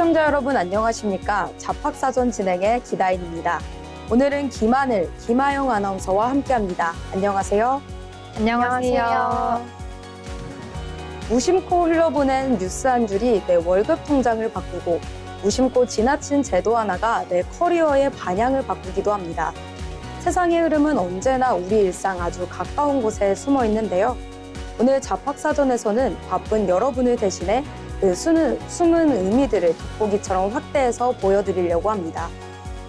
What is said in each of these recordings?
시청자 여러분 안녕하십니까? 잡학사전 진행의 기다인입니다. 오늘은 김하늘, 김하영 아나운서와 함께합니다. 안녕하세요. 안녕하세요. 무심코 흘러보낸 뉴스 한 줄이 내 월급 통장을 바꾸고 무심코 지나친 제도 하나가 내 커리어의 방향을 바꾸기도 합니다. 세상의 흐름은 언제나 우리 일상 아주 가까운 곳에 숨어 있는데요. 오늘 잡학사전에서는 바쁜 여러분을 대신해 그 숨은 의미들을 돋보기처럼 확대해서 보여드리려고 합니다.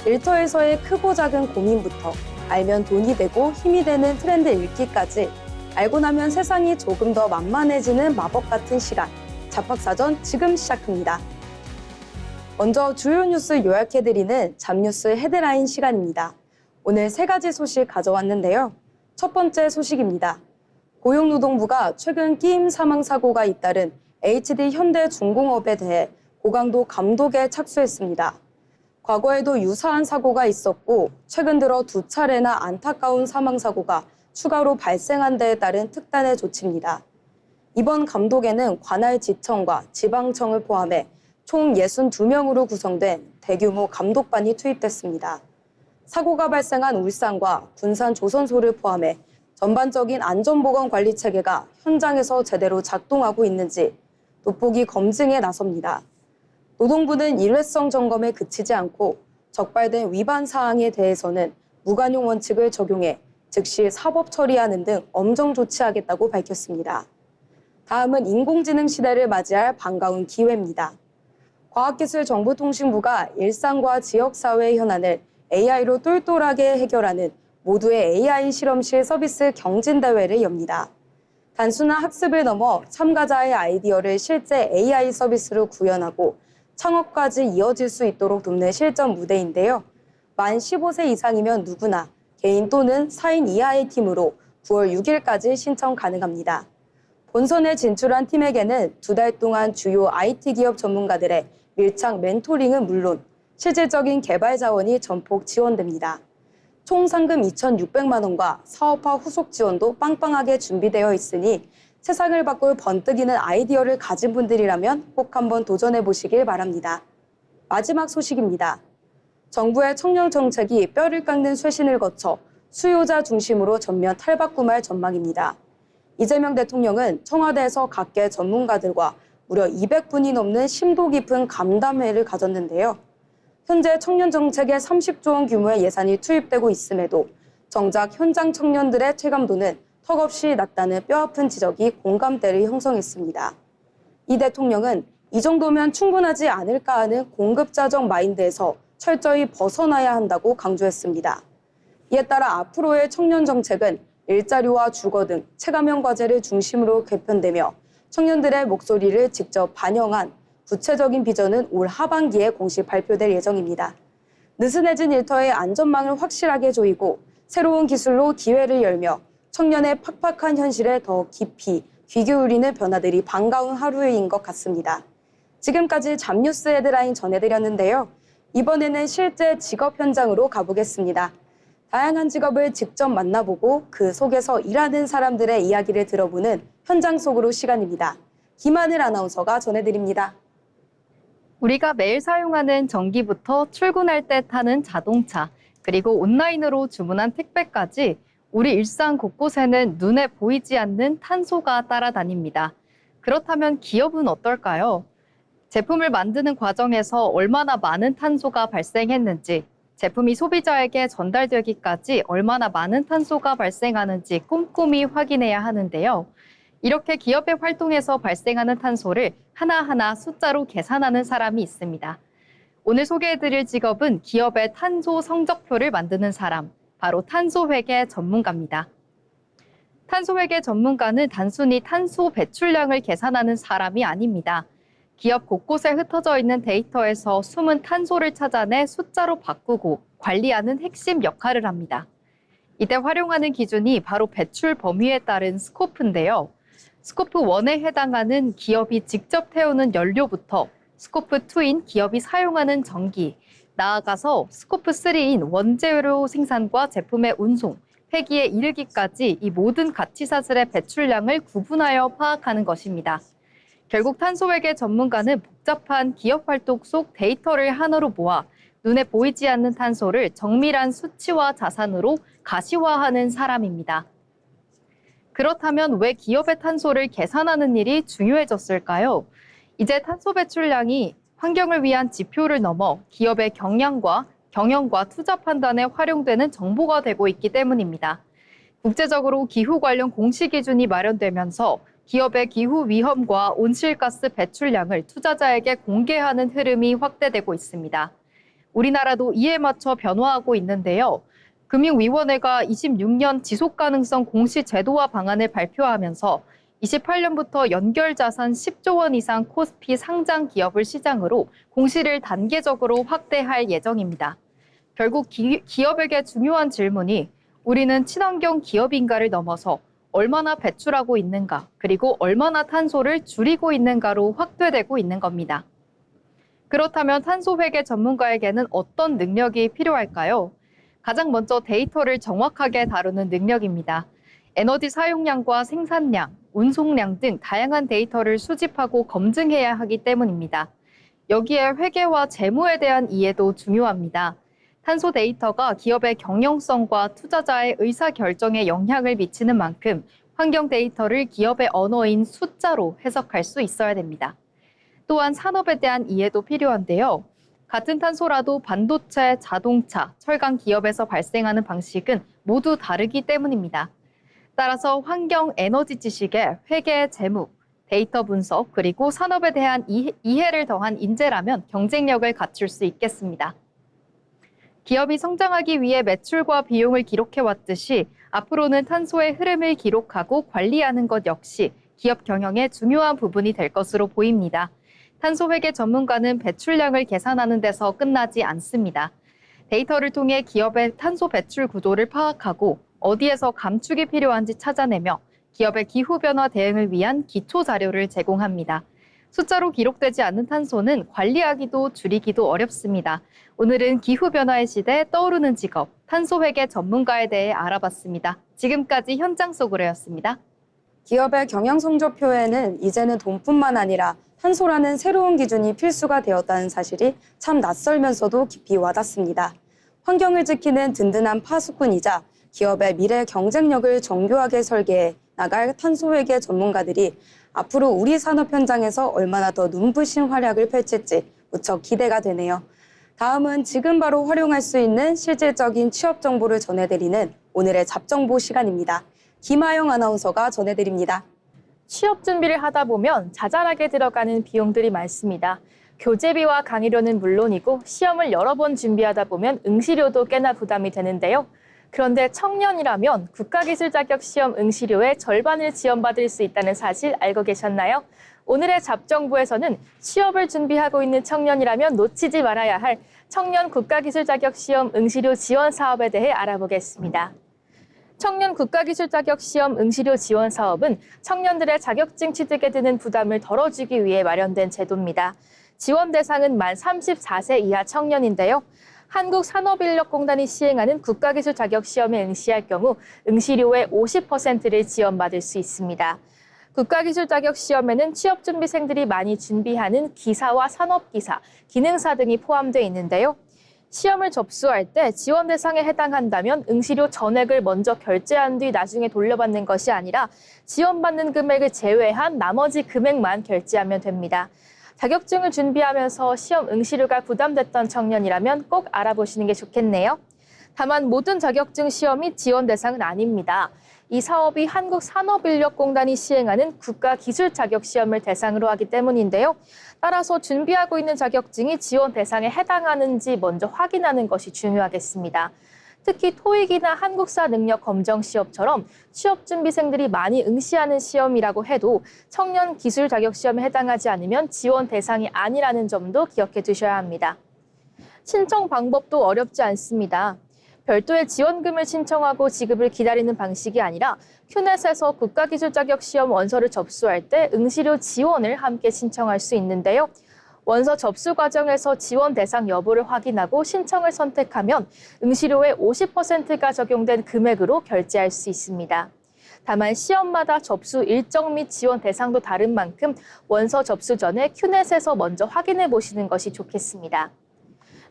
일터에서의 크고 작은 고민부터 알면 돈이 되고 힘이 되는 트렌드 읽기까지 알고 나면 세상이 조금 더 만만해지는 마법 같은 시간, 잡학사전 지금 시작합니다. 먼저 주요 뉴스 요약해드리는 잡뉴스 헤드라인 시간입니다. 오늘 3가지 소식 가져왔는데요. 첫 번째 소식입니다. 고용노동부가 최근 끼임 사망 사고가 잇따른 HD 현대중공업에 대해 고강도 감독에 착수했습니다. 과거에도 유사한 사고가 있었고 최근 들어 2차례나 안타까운 사망 사고가 추가로 발생한 데에 따른 특단의 조치입니다. 이번 감독에는 관할 지청과 지방청을 포함해 총 62명으로 구성된 대규모 감독반이 투입됐습니다. 사고가 발생한 울산과 군산 조선소를 포함해 전반적인 안전보건 관리 체계가 현장에서 제대로 작동하고 있는지 돋보기 검증에 나섭니다. 노동부는 일회성 점검에 그치지 않고 적발된 위반 사항에 대해서는 무관용 원칙을 적용해 즉시 사법 처리하는 등 엄정 조치하겠다고 밝혔습니다. 다음은 인공지능 시대를 맞이할 반가운 기회입니다. 과학기술정보통신부가 일상과 지역사회의 현안을 AI로 똘똘하게 해결하는 모두의 AI 실험실 서비스 경진대회를 엽니다. 단순한 학습을 넘어 참가자의 아이디어를 실제 AI 서비스로 구현하고 창업까지 이어질 수 있도록 돕는 실전 무대인데요. 만 15세 이상이면 누구나 개인 또는 4인 이하의 팀으로 9월 6일까지 신청 가능합니다. 본선에 진출한 팀에게는 2달 동안 주요 IT 기업 전문가들의 밀착 멘토링은 물론 실질적인 개발 자원이 전폭 지원됩니다. 총 상금 2,600만 원과 사업화 후속 지원도 빵빵하게 준비되어 있으니 세상을 바꿀 번뜩이는 아이디어를 가진 분들이라면 꼭 한번 도전해 보시길 바랍니다. 마지막 소식입니다. 정부의 청년 정책이 뼈를 깎는 쇄신을 거쳐 수요자 중심으로 전면 탈바꿈할 전망입니다. 이재명 대통령은 청와대에서 각계 전문가들과 무려 200분이 넘는 심도 깊은 간담회를 가졌는데요. 현재 청년 정책에 30조 원 규모의 예산이 투입되고 있음에도 정작 현장 청년들의 체감도는 턱없이 낮다는 뼈아픈 지적이 공감대를 형성했습니다. 이 대통령은 이 정도면 충분하지 않을까 하는 공급자적 마인드에서 철저히 벗어나야 한다고 강조했습니다. 이에 따라 앞으로의 청년 정책은 일자리와 주거 등 체감형 과제를 중심으로 개편되며 청년들의 목소리를 직접 반영한 구체적인 비전은 올 하반기에 공식 발표될 예정입니다. 느슨해진 일터의 안전망을 확실하게 조이고 새로운 기술로 기회를 열며 청년의 팍팍한 현실에 더 깊이 귀 기울이는 변화들이 반가운 하루인 것 같습니다. 지금까지 잡뉴스 헤드라인 전해드렸는데요. 이번에는 실제 직업 현장으로 가보겠습니다. 다양한 직업을 직접 만나보고 그 속에서 일하는 사람들의 이야기를 들어보는 현장 속으로 시간입니다. 김하늘 아나운서가 전해드립니다. 우리가 매일 사용하는 전기부터 출근할 때 타는 자동차, 그리고 온라인으로 주문한 택배까지 우리 일상 곳곳에는 눈에 보이지 않는 탄소가 따라다닙니다. 그렇다면 기업은 어떨까요? 제품을 만드는 과정에서 얼마나 많은 탄소가 발생했는지, 제품이 소비자에게 전달되기까지 얼마나 많은 탄소가 발생하는지 꼼꼼히 확인해야 하는데요. 이렇게 기업의 활동에서 발생하는 탄소를 하나하나 숫자로 계산하는 사람이 있습니다. 오늘 소개해드릴 직업은 기업의 탄소 성적표를 만드는 사람, 바로 탄소회계 전문가입니다. 탄소회계 전문가는 단순히 탄소 배출량을 계산하는 사람이 아닙니다. 기업 곳곳에 흩어져 있는 데이터에서 숨은 탄소를 찾아내 숫자로 바꾸고 관리하는 핵심 역할을 합니다. 이때 활용하는 기준이 바로 배출 범위에 따른 스코프인데요. 스코프 1에 해당하는 기업이 직접 태우는 연료부터 스코프 2인 기업이 사용하는 전기, 나아가서 스코프 3인 원재료 생산과 제품의 운송, 폐기에 이르기까지 이 모든 가치사슬의 배출량을 구분하여 파악하는 것입니다. 결국 탄소회계 전문가는 복잡한 기업 활동 속 데이터를 하나로 모아 눈에 보이지 않는 탄소를 정밀한 수치와 자산으로 가시화하는 사람입니다. 그렇다면 왜 기업의 탄소를 계산하는 일이 중요해졌을까요? 이제 탄소 배출량이 환경을 위한 지표를 넘어 기업의 경영과 투자 판단에 활용되는 정보가 되고 있기 때문입니다. 국제적으로 기후 관련 공시 기준이 마련되면서 기업의 기후 위험과 온실가스 배출량을 투자자에게 공개하는 흐름이 확대되고 있습니다. 우리나라도 이에 맞춰 변화하고 있는데요. 금융위원회가 26년 지속가능성 공시 제도화 방안을 발표하면서 28년부터 연결자산 10조 원 이상 코스피 상장 기업을 시장으로 공시를 단계적으로 확대할 예정입니다. 결국 기업에게 중요한 질문이 우리는 친환경 기업인가를 넘어서 얼마나 배출하고 있는가, 그리고 얼마나 탄소를 줄이고 있는가로 확대되고 있는 겁니다. 그렇다면 탄소회계 전문가에게는 어떤 능력이 필요할까요? 가장 먼저 데이터를 정확하게 다루는 능력입니다. 에너지 사용량과 생산량, 운송량 등 다양한 데이터를 수집하고 검증해야 하기 때문입니다. 여기에 회계와 재무에 대한 이해도 중요합니다. 탄소 데이터가 기업의 경영성과 투자자의 의사결정에 영향을 미치는 만큼 환경 데이터를 기업의 언어인 숫자로 해석할 수 있어야 됩니다. 또한 산업에 대한 이해도 필요한데요. 같은 탄소라도 반도체, 자동차, 철강 기업에서 발생하는 방식은 모두 다르기 때문입니다. 따라서 환경 에너지 지식에 회계, 재무, 데이터 분석, 그리고 산업에 대한 이해를 더한 인재라면 경쟁력을 갖출 수 있겠습니다. 기업이 성장하기 위해 매출과 비용을 기록해왔듯이 앞으로는 탄소의 흐름을 기록하고 관리하는 것 역시 기업 경영의 중요한 부분이 될 것으로 보입니다. 탄소회계 전문가는 배출량을 계산하는 데서 끝나지 않습니다. 데이터를 통해 기업의 탄소 배출 구조를 파악하고 어디에서 감축이 필요한지 찾아내며 기업의 기후변화 대응을 위한 기초 자료를 제공합니다. 숫자로 기록되지 않는 탄소는 관리하기도 줄이기도 어렵습니다. 오늘은 기후변화의 시대에 떠오르는 직업, 탄소회계 전문가에 대해 알아봤습니다. 지금까지 현장 속으로였습니다. 기업의 경영 성적표에는 이제는 돈뿐만 아니라 탄소라는 새로운 기준이 필수가 되었다는 사실이 참 낯설면서도 깊이 와닿습니다. 환경을 지키는 든든한 파수꾼이자 기업의 미래 경쟁력을 정교하게 설계해 나갈 탄소회계 전문가들이 앞으로 우리 산업 현장에서 얼마나 더 눈부신 활약을 펼칠지 무척 기대가 되네요. 다음은 지금 바로 활용할 수 있는 실질적인 취업 정보를 전해드리는 오늘의 잡정보 시간입니다. 김하영 아나운서가 전해드립니다. 취업 준비를 하다 보면 자잘하게 들어가는 비용들이 많습니다. 교재비와 강의료는 물론이고 시험을 여러 번 준비하다 보면 응시료도 꽤나 부담이 되는데요. 그런데 청년이라면 국가기술 자격 시험 응시료의 절반을 지원받을 수 있다는 사실 알고 계셨나요? 오늘의 잡정부에서는 취업을 준비하고 있는 청년이라면 놓치지 말아야 할 청년 국가기술 자격 시험 응시료 지원 사업에 대해 알아보겠습니다. 청년 국가기술 자격 시험 응시료 지원 사업은 청년들의 자격증 취득에 드는 부담을 덜어주기 위해 마련된 제도입니다. 지원 대상은 만 34세 이하 청년인데요. 한국산업인력공단이 시행하는 국가기술 자격 시험에 응시할 경우 응시료의 50%를 지원받을 수 있습니다. 국가기술 자격 시험에는 취업준비생들이 많이 준비하는 기사와 산업기사, 기능사 등이 포함되어 있는데요. 시험을 접수할 때 지원 대상에 해당한다면 응시료 전액을 먼저 결제한 뒤 나중에 돌려받는 것이 아니라 지원받는 금액을 제외한 나머지 금액만 결제하면 됩니다. 자격증을 준비하면서 시험 응시료가 부담됐던 청년이라면 꼭 알아보시는 게 좋겠네요. 다만 모든 자격증 시험이 지원 대상은 아닙니다. 이 사업이 한국산업인력공단이 시행하는 국가기술자격시험을 대상으로 하기 때문인데요. 따라서 준비하고 있는 자격증이 지원 대상에 해당하는지 먼저 확인하는 것이 중요하겠습니다. 특히 토익이나 한국사 능력 검정 시험처럼 취업 준비생들이 많이 응시하는 시험이라고 해도 청년 기술 자격 시험에 해당하지 않으면 지원 대상이 아니라는 점도 기억해 두셔야 합니다. 신청 방법도 어렵지 않습니다. 별도의 지원금을 신청하고 지급을 기다리는 방식이 아니라 큐넷에서 국가기술 자격 시험 원서를 접수할 때 응시료 지원을 함께 신청할 수 있는데요. 원서 접수 과정에서 지원 대상 여부를 확인하고 신청을 선택하면 응시료의 50%가 적용된 금액으로 결제할 수 있습니다. 다만 시험마다 접수 일정 및 지원 대상도 다른 만큼 원서 접수 전에 큐넷에서 먼저 확인해 보시는 것이 좋겠습니다.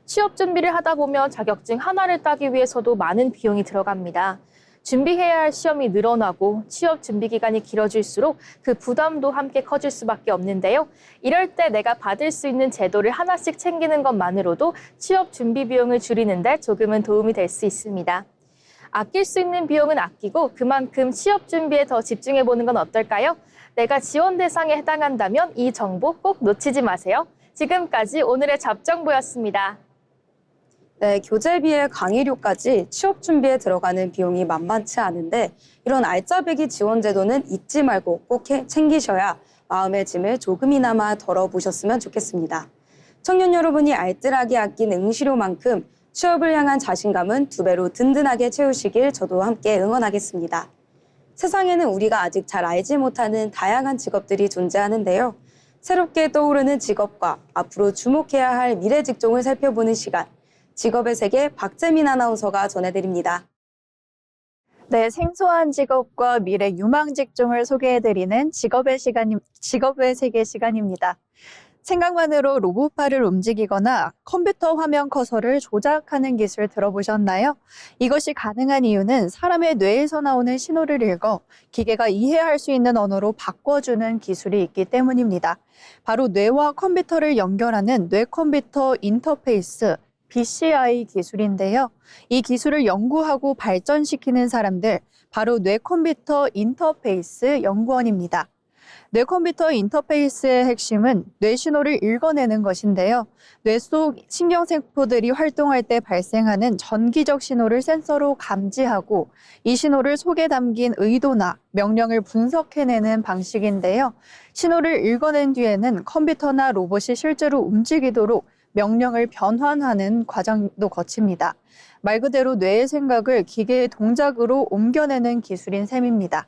취업 준비를 하다 보면 자격증 하나를 따기 위해서도 많은 비용이 들어갑니다. 준비해야 할 시험이 늘어나고 취업 준비 기간이 길어질수록 그 부담도 함께 커질 수밖에 없는데요. 이럴 때 내가 받을 수 있는 제도를 하나씩 챙기는 것만으로도 취업 준비 비용을 줄이는 데 조금은 도움이 될 수 있습니다. 아낄 수 있는 비용은 아끼고 그만큼 취업 준비에 더 집중해 보는 건 어떨까요? 내가 지원 대상에 해당한다면 이 정보 꼭 놓치지 마세요. 지금까지 오늘의 잡정보였습니다. 네, 교재비에 강의료까지 취업 준비에 들어가는 비용이 만만치 않은데 이런 알짜배기 지원 제도는 잊지 말고 꼭 챙기셔야 마음의 짐을 조금이나마 덜어보셨으면 좋겠습니다. 청년 여러분이 알뜰하게 아낀 응시료만큼 취업을 향한 자신감은 2배로 든든하게 채우시길 저도 함께 응원하겠습니다. 세상에는 우리가 아직 잘 알지 못하는 다양한 직업들이 존재하는데요. 새롭게 떠오르는 직업과 앞으로 주목해야 할 미래 직종을 살펴보는 시간. 직업의 세계 박재민 아나운서가 전해드립니다. 네, 생소한 직업과 미래 유망 직종을 소개해드리는 직업의 세계 시간입니다. 생각만으로 로봇팔을 움직이거나 컴퓨터 화면 커서를 조작하는 기술 들어보셨나요? 이것이 가능한 이유는 사람의 뇌에서 나오는 신호를 읽어 기계가 이해할 수 있는 언어로 바꿔주는 기술이 있기 때문입니다. 바로 뇌와 컴퓨터를 연결하는 뇌컴퓨터 인터페이스, BCI 기술인데요. 이 기술을 연구하고 발전시키는 사람들, 바로 뇌컴퓨터 인터페이스 연구원입니다. 뇌컴퓨터 인터페이스의 핵심은 뇌 신호를 읽어내는 것인데요. 뇌 속 신경세포들이 활동할 때 발생하는 전기적 신호를 센서로 감지하고 이 신호를 속에 담긴 의도나 명령을 분석해내는 방식인데요. 신호를 읽어낸 뒤에는 컴퓨터나 로봇이 실제로 움직이도록 명령을 변환하는 과정도 거칩니다. 말 그대로 뇌의 생각을 기계의 동작으로 옮겨내는 기술인 셈입니다.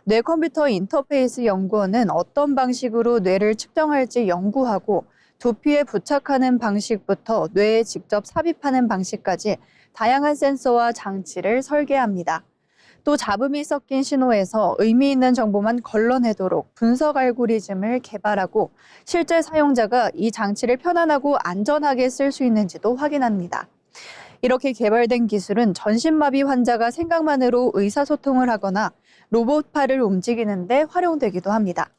뇌컴퓨터 인터페이스 연구원은 어떤 방식으로 뇌를 측정할지 연구하고 두피에 부착하는 방식부터 뇌에 직접 삽입하는 방식까지 다양한 센서와 장치를 설계합니다. 또 잡음이 섞인 신호에서 의미 있는 정보만 걸러내도록 분석 알고리즘을 개발하고 실제 사용자가 이 장치를 편안하고 안전하게 쓸 수 있는지도 확인합니다. 이렇게 개발된 기술은 전신마비 환자가 생각만으로 의사소통을 하거나 로봇팔을 움직이는 데 활용되기도 합니다.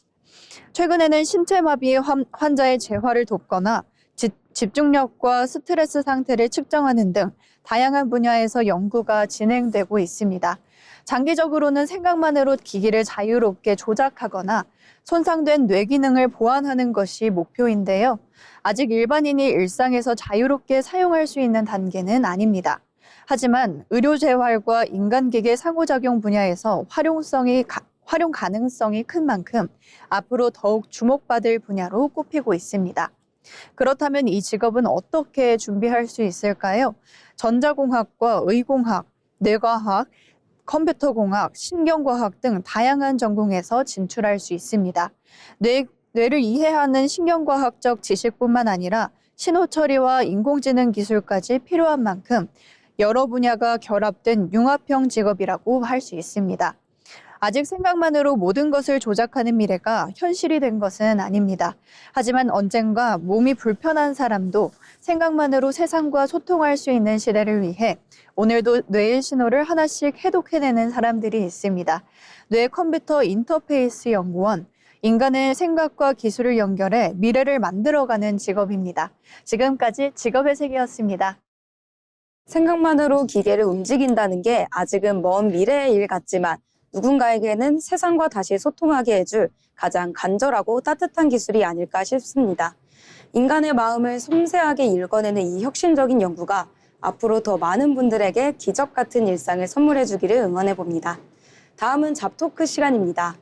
최근에는 신체마비 환자의 재활을 돕거나 집중력과 스트레스 상태를 측정하는 등 다양한 분야에서 연구가 진행되고 있습니다. 장기적으로는 생각만으로 기기를 자유롭게 조작하거나 손상된 뇌 기능을 보완하는 것이 목표인데요. 아직 일반인이 일상에서 자유롭게 사용할 수 있는 단계는 아닙니다. 하지만 의료 재활과 인간기계 상호작용 분야에서 활용 가능성이 큰 만큼 앞으로 더욱 주목받을 분야로 꼽히고 있습니다. 그렇다면 이 직업은 어떻게 준비할 수 있을까요? 전자공학과 의공학, 뇌과학, 컴퓨터공학, 신경과학 등 다양한 전공에서 진출할 수 있습니다. 뇌를 이해하는 신경과학적 지식뿐만 아니라 신호 처리와 인공지능 기술까지 필요한 만큼 여러 분야가 결합된 융합형 직업이라고 할 수 있습니다. 아직 생각만으로 모든 것을 조작하는 미래가 현실이 된 것은 아닙니다. 하지만 언젠가 몸이 불편한 사람도 생각만으로 세상과 소통할 수 있는 시대를 위해 오늘도 뇌의 신호를 하나씩 해독해내는 사람들이 있습니다. 뇌 컴퓨터 인터페이스 연구원, 인간의 생각과 기술을 연결해 미래를 만들어가는 직업입니다. 지금까지 직업의 세계였습니다. 생각만으로 기계를 움직인다는 게 아직은 먼 미래의 일 같지만 누군가에게는 세상과 다시 소통하게 해줄 가장 간절하고 따뜻한 기술이 아닐까 싶습니다. 인간의 마음을 섬세하게 읽어내는 이 혁신적인 연구가 앞으로 더 많은 분들에게 기적 같은 일상을 선물해 주기를 응원해 봅니다. 다음은 잡토크 시간입니다.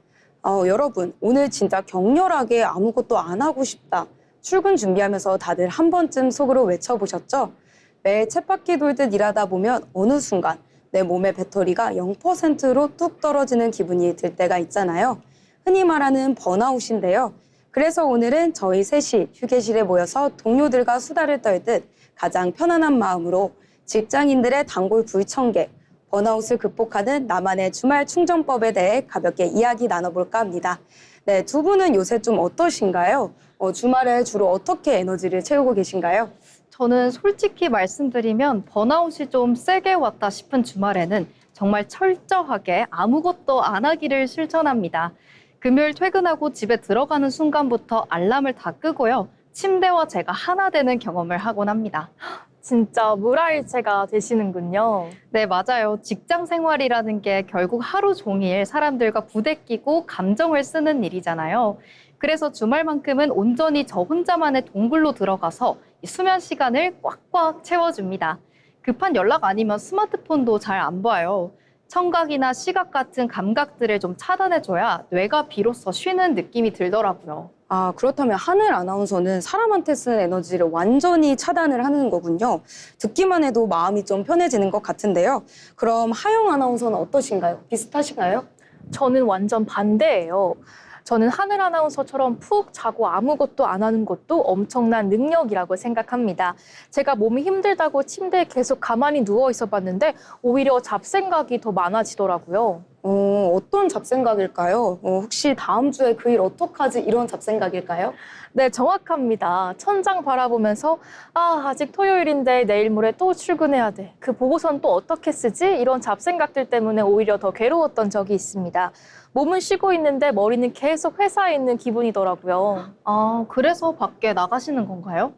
여러분, 오늘 진짜 격렬하게 아무것도 안 하고 싶다. 출근 준비하면서 다들 한 번쯤 속으로 외쳐보셨죠? 매일 쳇바퀴 돌듯 일하다 보면 어느 순간 내 몸의 배터리가 0%로 뚝 떨어지는 기분이 들 때가 있잖아요. 흔히 말하는 번아웃인데요. 그래서 오늘은 저희 셋이 휴게실에 모여서 동료들과 수다를 떨듯 가장 편안한 마음으로 직장인들의 단골 불청객, 번아웃을 극복하는 나만의 주말 충전법에 대해 가볍게 이야기 나눠볼까 합니다. 네, 두 분은 요새 좀 어떠신가요? 주말에 주로 어떻게 에너지를 채우고 계신가요? 저는 솔직히 말씀드리면 번아웃이 좀 세게 왔다 싶은 주말에는 정말 철저하게 아무것도 안 하기를 실천합니다. 금요일 퇴근하고 집에 들어가는 순간부터 알람을 다 끄고요. 침대와 제가 하나 되는 경험을 하곤 합니다. 진짜 물화일체가 되시는군요. 네, 맞아요. 직장 생활이라는 게 결국 하루 종일 사람들과 부대끼고 감정을 쓰는 일이잖아요. 그래서 주말만큼은 온전히 저 혼자만의 동굴로 들어가서 이 수면 시간을 꽉꽉 채워줍니다. 급한 연락 아니면 스마트폰도 잘 안 봐요. 청각이나 시각 같은 감각들을 좀 차단해줘야 뇌가 비로소 쉬는 느낌이 들더라고요. 아, 그렇다면 하늘 아나운서는 사람한테 쓰는 에너지를 완전히 차단을 하는 거군요. 듣기만 해도 마음이 좀 편해지는 것 같은데요. 그럼 하영 아나운서는 어떠신가요? 비슷하신가요? 저는 완전 반대예요. 저는 하늘 아나운서처럼 푹 자고 아무것도 안 하는 것도 엄청난 능력이라고 생각합니다. 제가 몸이 힘들다고 침대에 계속 가만히 누워 있어 봤는데 오히려 잡생각이 더 많아지더라고요. 어떤 잡생각일까요? 혹시 다음 주에 그 일 어떡하지? 이런 잡생각일까요? 네, 정확합니다. 천장 바라보면서 아직 토요일인데 내일 모레 또 출근해야 돼. 그 보고서는 또 어떻게 쓰지? 이런 잡생각들 때문에 오히려 더 괴로웠던 적이 있습니다. 몸은 쉬고 있는데 머리는 계속 회사에 있는 기분이더라고요. 아, 그래서 밖에 나가시는 건가요?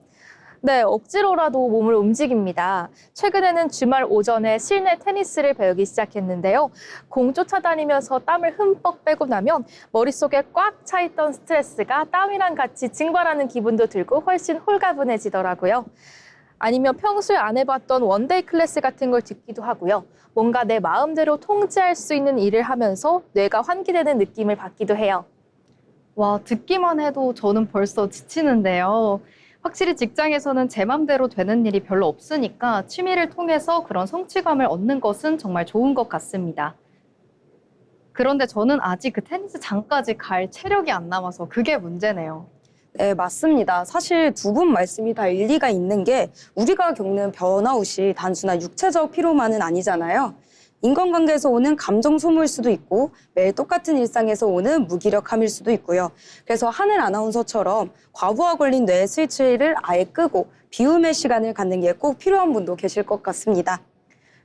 네, 억지로라도 몸을 움직입니다. 최근에는 주말 오전에 실내 테니스를 배우기 시작했는데요. 공 쫓아다니면서 땀을 흠뻑 빼고 나면 머릿속에 꽉 차있던 스트레스가 땀이랑 같이 증발하는 기분도 들고 훨씬 홀가분해지더라고요. 아니면 평소에 안 해봤던 원데이 클래스 같은 걸 듣기도 하고요. 뭔가 내 마음대로 통제할 수 있는 일을 하면서 뇌가 환기되는 느낌을 받기도 해요. 와, 듣기만 해도 저는 벌써 지치는데요. 확실히 직장에서는 제 맘대로 되는 일이 별로 없으니까 취미를 통해서 그런 성취감을 얻는 것은 정말 좋은 것 같습니다. 그런데 저는 아직 그 테니스장까지 갈 체력이 안 남아서 그게 문제네요. 네, 맞습니다. 사실 두 분 말씀이 다 일리가 있는 게 우리가 겪는 번아웃이 단순한 육체적 피로만은 아니잖아요. 인간관계에서 오는 감정 소모일 수도 있고 매일 똑같은 일상에서 오는 무기력함일 수도 있고요. 그래서 하늘 아나운서처럼 과부하 걸린 뇌의 스위치를 아예 끄고 비움의 시간을 갖는 게 꼭 필요한 분도 계실 것 같습니다.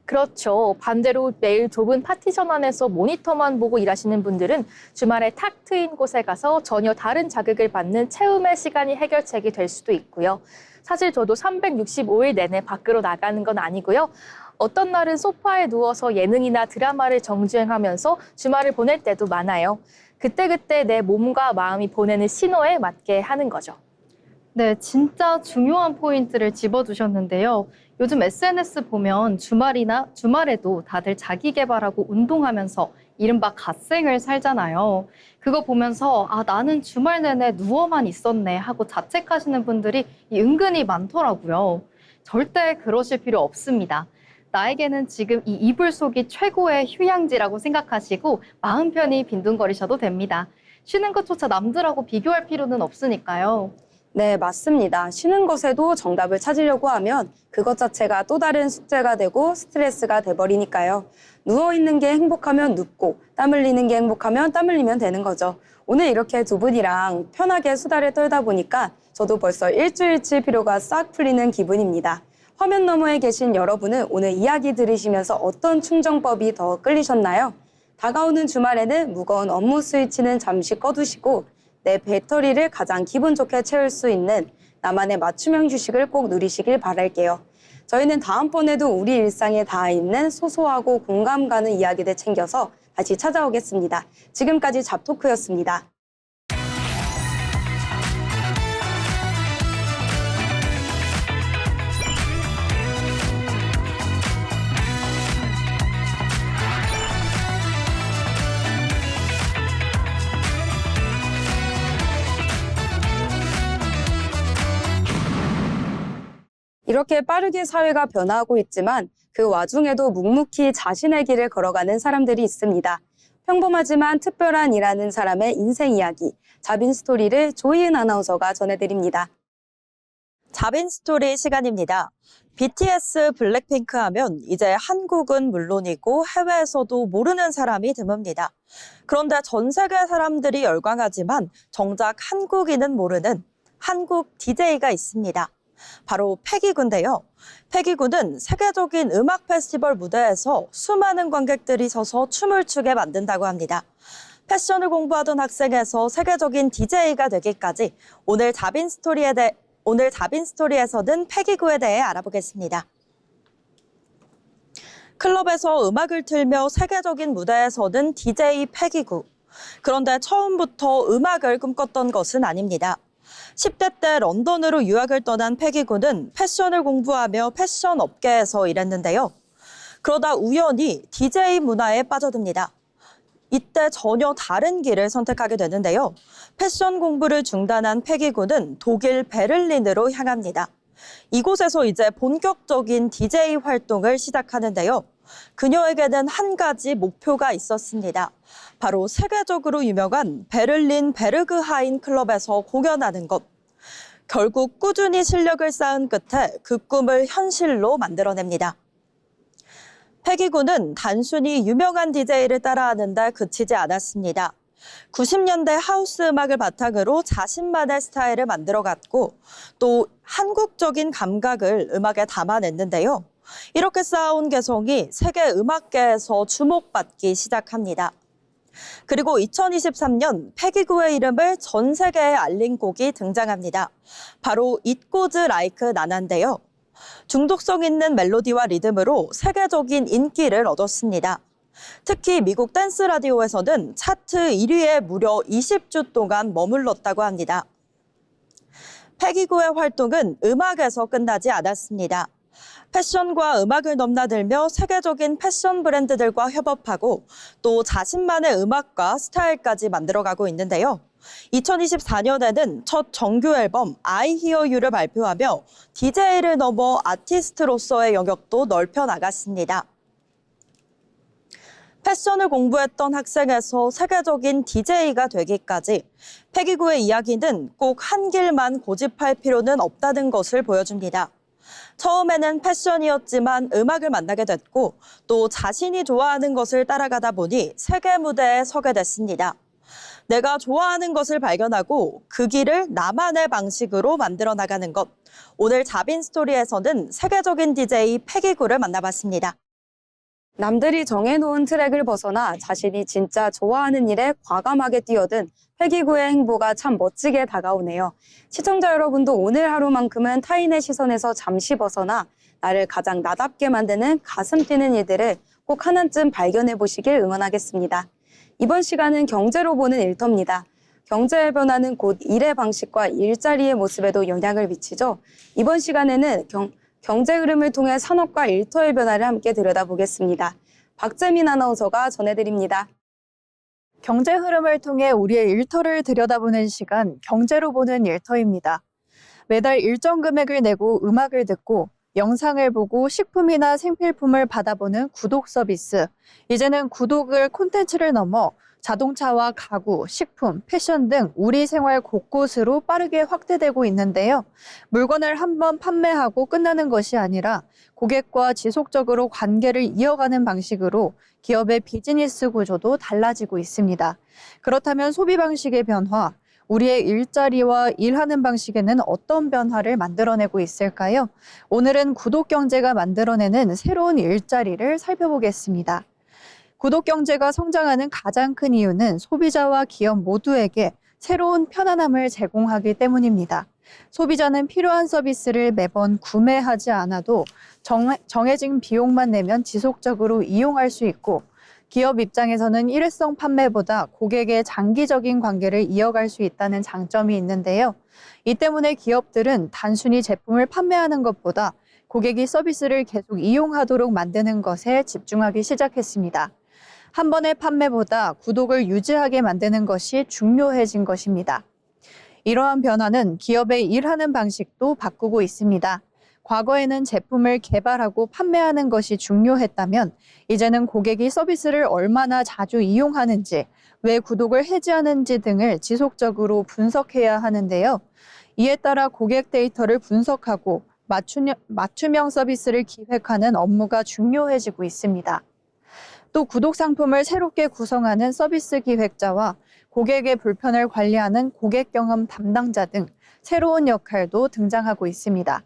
그렇죠. 반대로 매일 좁은 파티션 안에서 모니터만 보고 일하시는 분들은 주말에 탁 트인 곳에 가서 전혀 다른 자극을 받는 체움의 시간이 해결책이 될 수도 있고요. 사실 저도 365일 내내 밖으로 나가는 건 아니고요. 어떤 날은 소파에 누워서 예능이나 드라마를 정주행하면서 주말을 보낼 때도 많아요. 그때그때 내 몸과 마음이 보내는 신호에 맞게 하는 거죠. 네, 진짜 중요한 포인트를 집어주셨는데요. 요즘 SNS 보면 주말에도 다들 자기 개발하고 운동하면서 이른바 갓생을 살잖아요. 그거 보면서 나는 주말 내내 누워만 있었네 하고 자책하시는 분들이 은근히 많더라고요. 절대 그러실 필요 없습니다. 나에게는 지금 이 이불 속이 최고의 휴양지라고 생각하시고 마음 편히 빈둥거리셔도 됩니다. 쉬는 것조차 남들하고 비교할 필요는 없으니까요. 네, 맞습니다. 쉬는 것에도 정답을 찾으려고 하면 그것 자체가 또 다른 숙제가 되고 스트레스가 돼버리니까요. 누워있는 게 행복하면 눕고 땀 흘리는 게 행복하면 땀 흘리면 되는 거죠. 오늘 이렇게 두 분이랑 편하게 수다를 떨다 보니까 저도 벌써 일주일치 피로가 싹 풀리는 기분입니다. 화면 너머에 계신 여러분은 오늘 이야기 들으시면서 어떤 충전법이 더 끌리셨나요? 다가오는 주말에는 무거운 업무 스위치는 잠시 꺼두시고 내 배터리를 가장 기분 좋게 채울 수 있는 나만의 맞춤형 휴식을 꼭 누리시길 바랄게요. 저희는 다음번에도 우리 일상에 닿아 있는 소소하고 공감 가는 이야기들 챙겨서 다시 찾아오겠습니다. 지금까지 잡토크였습니다. 이렇게 빠르게 사회가 변화하고 있지만 그 와중에도 묵묵히 자신의 길을 걸어가는 사람들이 있습니다. 평범하지만 특별한 일하는 사람의 인생 이야기, 자빈 스토리를 조이은 아나운서가 전해드립니다. 자빈스토리 시간입니다. BTS 블랙핑크 하면 이제 한국은 물론이고 해외에서도 모르는 사람이 드뭅니다. 그런데 전 세계 사람들이 열광하지만 정작 한국인은 모르는 한국 DJ가 있습니다. 바로 패기구인데요. 패기구는 세계적인 음악 페스티벌 무대에서 수많은 관객들이 서서 춤을 추게 만든다고 합니다. 패션을 공부하던 학생에서 세계적인 DJ가 되기까지 오늘 자빈스토리에서는 패기구에 대해 알아보겠습니다. 클럽에서 음악을 틀며 세계적인 무대에 서는 DJ 패기구. 그런데 처음부터 음악을 꿈꿨던 것은 아닙니다. 10대 때 런던으로 유학을 떠난 패기구는 패션을 공부하며 패션 업계에서 일했는데요. 그러다 우연히 DJ 문화에 빠져듭니다. 이때 전혀 다른 길을 선택하게 되는데요. 패션 공부를 중단한 패기구는 독일 베를린으로 향합니다. 이곳에서 이제 본격적인 DJ 활동을 시작하는데요. 그녀에게는 한 가지 목표가 있었습니다. 바로 세계적으로 유명한 베를린 베르그하인 클럽에서 공연하는 것. 결국 꾸준히 실력을 쌓은 끝에 그 꿈을 현실로 만들어냅니다. 패기구는 단순히 유명한 DJ를 따라하는데 그치지 않았습니다. 90년대 하우스 음악을 바탕으로 자신만의 스타일을 만들어갔고 또 한국적인 감각을 음악에 담아냈는데요. 이렇게 쌓아온 개성이 세계 음악계에서 주목받기 시작합니다. 그리고 2023년 패기구의 이름을 전 세계에 알린 곡이 등장합니다. 바로 It Goes Like 나나인데요. 중독성 있는 멜로디와 리듬으로 세계적인 인기를 얻었습니다. 특히 미국 댄스 라디오에서는 차트 1위에 무려 20주 동안 머물렀다고 합니다. 패기구의 활동은 음악에서 끝나지 않았습니다. 패션과 음악을 넘나들며 세계적인 패션 브랜드들과 협업하고 또 자신만의 음악과 스타일까지 만들어가고 있는데요. 2024년에는 첫 정규 앨범 I Hear You를 발표하며 DJ를 넘어 아티스트로서의 영역도 넓혀 나갔습니다. 패션을 공부했던 학생에서 세계적인 DJ가 되기까지 패기구의 이야기는 꼭 한 길만 고집할 필요는 없다는 것을 보여줍니다. 처음에는 패션이었지만 음악을 만나게 됐고 또 자신이 좋아하는 것을 따라가다 보니 세계 무대에 서게 됐습니다. 내가 좋아하는 것을 발견하고 그 길을 나만의 방식으로 만들어 나가는 것. 오늘 자빈스토리에서는 세계적인 DJ 패기구를 만나봤습니다. 남들이 정해놓은 트랙을 벗어나 자신이 진짜 좋아하는 일에 과감하게 뛰어든 패기구의 행보가 참 멋지게 다가오네요. 시청자 여러분도 오늘 하루만큼은 타인의 시선에서 잠시 벗어나 나를 가장 나답게 만드는 가슴 뛰는 일들을 꼭 하나쯤 발견해 보시길 응원하겠습니다. 이번 시간은 경제로 보는 일터입니다. 경제의 변화는 곧 일의 방식과 일자리의 모습에도 영향을 미치죠. 이번 시간에는 경제 흐름을 통해 산업과 일터의 변화를 함께 들여다보겠습니다. 박재민 아나운서가 전해드립니다. 경제 흐름을 통해 우리의 일터를 들여다보는 시간, 경제로 보는 일터입니다. 매달 일정 금액을 내고 음악을 듣고 영상을 보고 식품이나 생필품을 받아보는 구독 서비스. 이제는 구독을 콘텐츠를 넘어 자동차와 가구, 식품, 패션 등 우리 생활 곳곳으로 빠르게 확대되고 있는데요. 물건을 한번 판매하고 끝나는 것이 아니라 고객과 지속적으로 관계를 이어가는 방식으로 기업의 비즈니스 구조도 달라지고 있습니다. 그렇다면 소비 방식의 변화, 우리의 일자리와 일하는 방식에는 어떤 변화를 만들어내고 있을까요? 오늘은 구독 경제가 만들어내는 새로운 일자리를 살펴보겠습니다. 구독 경제가 성장하는 가장 큰 이유는 소비자와 기업 모두에게 새로운 편안함을 제공하기 때문입니다. 소비자는 필요한 서비스를 매번 구매하지 않아도 정해진 비용만 내면 지속적으로 이용할 수 있고, 기업 입장에서는 일회성 판매보다 고객의 장기적인 관계를 이어갈 수 있다는 장점이 있는데요. 이 때문에 기업들은 단순히 제품을 판매하는 것보다 고객이 서비스를 계속 이용하도록 만드는 것에 집중하기 시작했습니다. 한 번의 판매보다 구독을 유지하게 만드는 것이 중요해진 것입니다. 이러한 변화는 기업의 일하는 방식도 바꾸고 있습니다. 과거에는 제품을 개발하고 판매하는 것이 중요했다면 이제는 고객이 서비스를 얼마나 자주 이용하는지, 왜 구독을 해지하는지 등을 지속적으로 분석해야 하는데요. 이에 따라 고객 데이터를 분석하고 맞춤형 서비스를 기획하는 업무가 중요해지고 있습니다. 또 구독 상품을 새롭게 구성하는 서비스 기획자와 고객의 불편을 관리하는 고객 경험 담당자 등 새로운 역할도 등장하고 있습니다.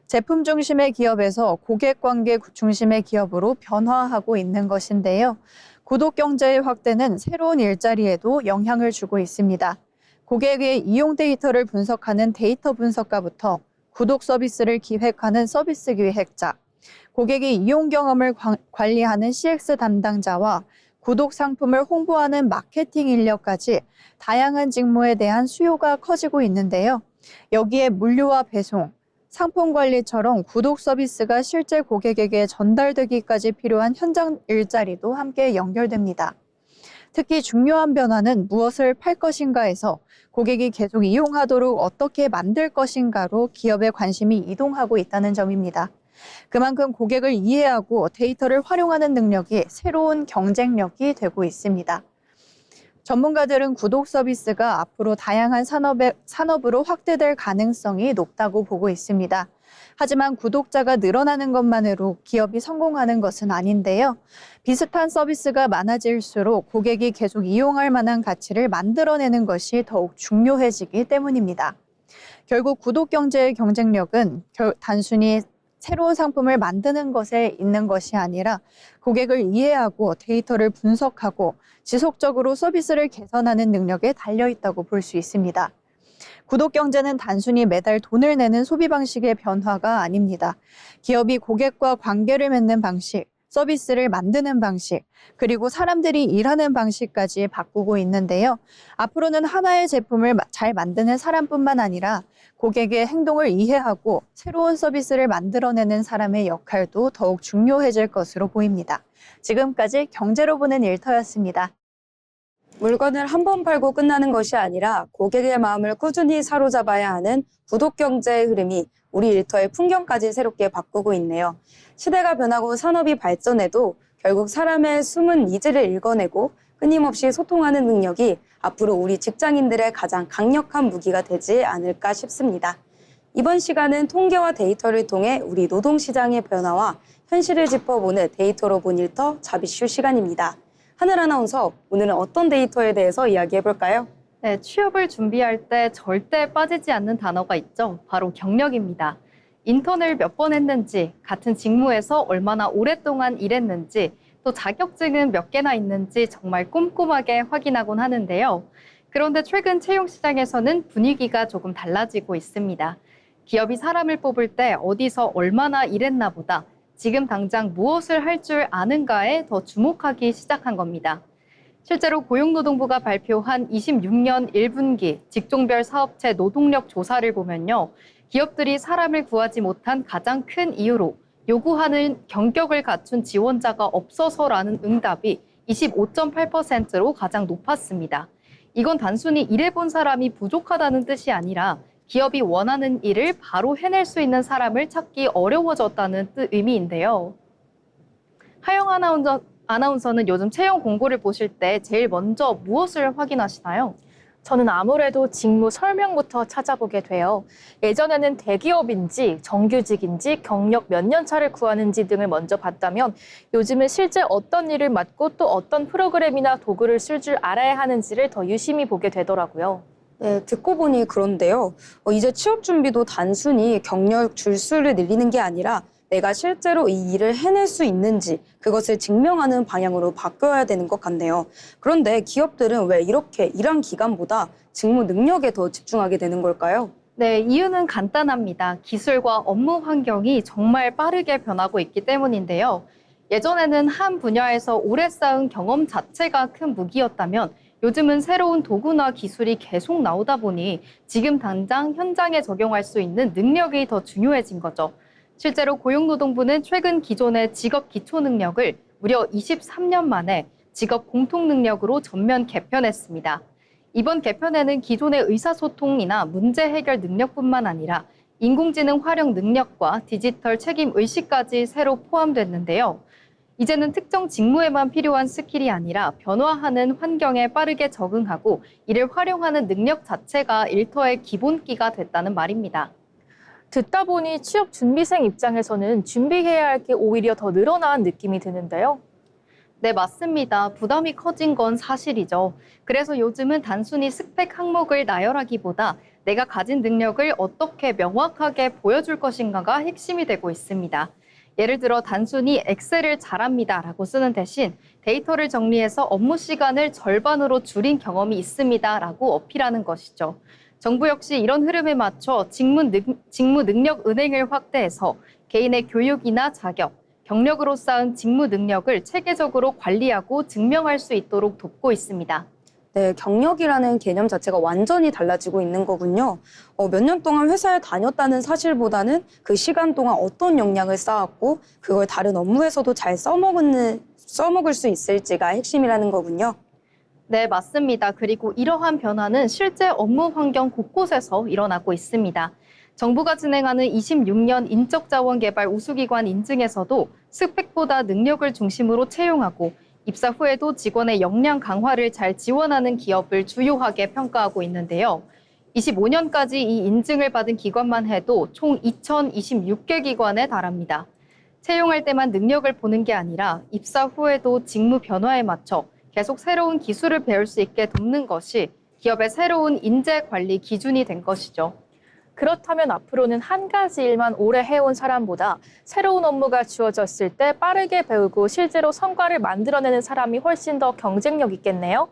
제품 중심의 기업에서 고객 관계 중심의 기업으로 변화하고 있는 것인데요. 구독 경제의 확대는 새로운 일자리에도 영향을 주고 있습니다. 고객의 이용 데이터를 분석하는 데이터 분석가부터 구독 서비스를 기획하는 서비스 기획자, 고객의 이용 경험을 관리하는 CX 담당자와 구독 상품을 홍보하는 마케팅 인력까지 다양한 직무에 대한 수요가 커지고 있는데요. 여기에 물류와 배송, 상품 관리처럼 구독 서비스가 실제 고객에게 전달되기까지 필요한 현장 일자리도 함께 연결됩니다. 특히 중요한 변화는 무엇을 팔 것인가에서 고객이 계속 이용하도록 어떻게 만들 것인가로 기업의 관심이 이동하고 있다는 점입니다. 그만큼 고객을 이해하고 데이터를 활용하는 능력이 새로운 경쟁력이 되고 있습니다. 전문가들은 구독 서비스가 앞으로 다양한 산업으로 확대될 가능성이 높다고 보고 있습니다. 하지만 구독자가 늘어나는 것만으로 기업이 성공하는 것은 아닌데요. 비슷한 서비스가 많아질수록 고객이 계속 이용할 만한 가치를 만들어내는 것이 더욱 중요해지기 때문입니다. 결국 구독 경제의 경쟁력은 단순히 새로운 상품을 만드는 것에 있는 것이 아니라 고객을 이해하고 데이터를 분석하고 지속적으로 서비스를 개선하는 능력에 달려 있다고 볼 수 있습니다. 구독 경제는 단순히 매달 돈을 내는 소비 방식의 변화가 아닙니다. 기업이 고객과 관계를 맺는 방식, 서비스를 만드는 방식, 그리고 사람들이 일하는 방식까지 바꾸고 있는데요. 앞으로는 하나의 제품을 잘 만드는 사람뿐만 아니라 고객의 행동을 이해하고 새로운 서비스를 만들어내는 사람의 역할도 더욱 중요해질 것으로 보입니다. 지금까지 경제로 보는 일터였습니다. 물건을 한 번 팔고 끝나는 것이 아니라 고객의 마음을 꾸준히 사로잡아야 하는 구독 경제의 흐름이 우리 일터의 풍경까지 새롭게 바꾸고 있네요. 시대가 변하고 산업이 발전해도 결국 사람의 숨은 니즈를 읽어내고 끊임없이 소통하는 능력이 앞으로 우리 직장인들의 가장 강력한 무기가 되지 않을까 싶습니다. 이번 시간은 통계와 데이터를 통해 우리 노동시장의 변화와 현실을 짚어보는 데이터로 본 일터 자비슈 시간입니다. 하늘 아나운서, 오늘은 어떤 데이터에 대해서 이야기해볼까요? 네, 취업을 준비할 때 절대 빠지지 않는 단어가 있죠. 바로 경력입니다. 인턴을 몇 번 했는지, 같은 직무에서 얼마나 오랫동안 일했는지, 또 자격증은 몇 개나 있는지 정말 꼼꼼하게 확인하곤 하는데요. 그런데 최근 채용 시장에서는 분위기가 조금 달라지고 있습니다. 기업이 사람을 뽑을 때 어디서 얼마나 일했나 보다 지금 당장 무엇을 할 줄 아는가에 더 주목하기 시작한 겁니다. 실제로 고용노동부가 발표한 26년 1분기 직종별 사업체 노동력 조사를 보면요. 기업들이 사람을 구하지 못한 가장 큰 이유로 요구하는 경격을 갖춘 지원자가 없어서라는 응답이 25.8%로 가장 높았습니다. 이건 단순히 일해본 사람이 부족하다는 뜻이 아니라 기업이 원하는 일을 바로 해낼 수 있는 사람을 찾기 어려워졌다는 의미인데요. 하영 아나운서는 요즘 채용 공고를 보실 때 제일 먼저 무엇을 확인하시나요? 저는 아무래도 직무 설명부터 찾아보게 돼요. 예전에는 대기업인지 정규직인지 경력 몇 년 차를 구하는지 등을 먼저 봤다면 요즘은 실제 어떤 일을 맡고 또 어떤 프로그램이나 도구를 쓸 줄 알아야 하는지를 더 유심히 보게 되더라고요. 네, 듣고 보니 그런데요. 이제 취업 준비도 단순히 경력 줄수를 늘리는 게 아니라 내가 실제로 이 일을 해낼 수 있는지 그것을 증명하는 방향으로 바뀌어야 되는 것 같네요. 그런데 기업들은 왜 이렇게 일한 기간보다 직무 능력에 더 집중하게 되는 걸까요? 네, 이유는 간단합니다. 기술과 업무 환경이 정말 빠르게 변하고 있기 때문인데요. 예전에는 한 분야에서 오래 쌓은 경험 자체가 큰 무기였다면 요즘은 새로운 도구나 기술이 계속 나오다 보니 지금 당장 현장에 적용할 수 있는 능력이 더 중요해진 거죠. 실제로 고용노동부는 최근 기존의 직업 기초 능력을 무려 23년 만에 직업 공통 능력으로 전면 개편했습니다. 이번 개편에는 기존의 의사소통이나 문제 해결 능력뿐만 아니라 인공지능 활용 능력과 디지털 책임 의식까지 새로 포함됐는데요. 이제는 특정 직무에만 필요한 스킬이 아니라 변화하는 환경에 빠르게 적응하고 이를 활용하는 능력 자체가 일터의 기본기가 됐다는 말입니다. 듣다 보니 취업 준비생 입장에서는 준비해야 할 게 오히려 더 늘어난 느낌이 드는데요. 네, 맞습니다. 부담이 커진 건 사실이죠. 그래서 요즘은 단순히 스펙 항목을 나열하기보다 내가 가진 능력을 어떻게 명확하게 보여줄 것인가가 핵심이 되고 있습니다. 예를 들어 단순히 엑셀을 잘합니다라고 쓰는 대신 데이터를 정리해서 업무 시간을 절반으로 줄인 경험이 있습니다라고 어필하는 것이죠. 정부 역시 이런 흐름에 맞춰 직무 능력 은행을 확대해서 개인의 교육이나 자격, 경력으로 쌓은 직무 능력을 체계적으로 관리하고 증명할 수 있도록 돕고 있습니다. 네, 경력이라는 개념 자체가 완전히 달라지고 있는 거군요. 몇 년 동안 회사에 다녔다는 사실보다는 그 시간 동안 어떤 역량을 쌓았고 그걸 다른 업무에서도 잘 써먹을 수 있을지가 핵심이라는 거군요. 네, 맞습니다. 그리고 이러한 변화는 실제 업무 환경 곳곳에서 일어나고 있습니다. 정부가 진행하는 26년 인적자원개발 우수기관 인증에서도 스펙보다 능력을 중심으로 채용하고 입사 후에도 직원의 역량 강화를 잘 지원하는 기업을 주요하게 평가하고 있는데요. 25년까지 이 인증을 받은 기관만 해도 총 2,026개 기관에 달합니다. 채용할 때만 능력을 보는 게 아니라 입사 후에도 직무 변화에 맞춰 계속 새로운 기술을 배울 수 있게 돕는 것이 기업의 새로운 인재 관리 기준이 된 것이죠. 그렇다면 앞으로는 한 가지 일만 오래 해온 사람보다 새로운 업무가 주어졌을 때 빠르게 배우고 실제로 성과를 만들어내는 사람이 훨씬 더 경쟁력 있겠네요.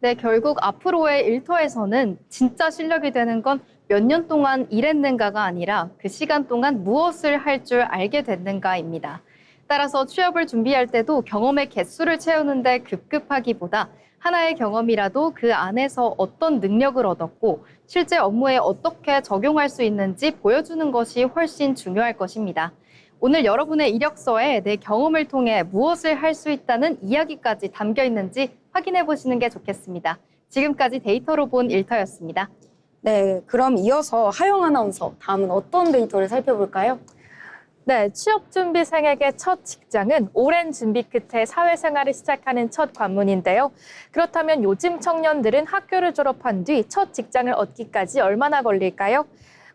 네, 결국 앞으로의 일터에서는 진짜 실력이 되는 건 몇 년 동안 일했는가가 아니라 그 시간 동안 무엇을 할 줄 알게 됐는가입니다. 따라서 취업을 준비할 때도 경험의 개수를 채우는 데 급급하기보다 하나의 경험이라도 그 안에서 어떤 능력을 얻었고 실제 업무에 어떻게 적용할 수 있는지 보여주는 것이 훨씬 중요할 것입니다. 오늘 여러분의 이력서에 내 경험을 통해 무엇을 할 수 있다는 이야기까지 담겨 있는지 확인해 보시는 게 좋겠습니다. 지금까지 데이터로 본 일터였습니다. 네, 그럼 이어서 하영 아나운서, 다음은 어떤 데이터를 살펴볼까요? 네, 취업준비생에게 첫 직장은 오랜 준비 끝에 사회생활을 시작하는 첫 관문인데요. 그렇다면 요즘 청년들은 학교를 졸업한 뒤 첫 직장을 얻기까지 얼마나 걸릴까요?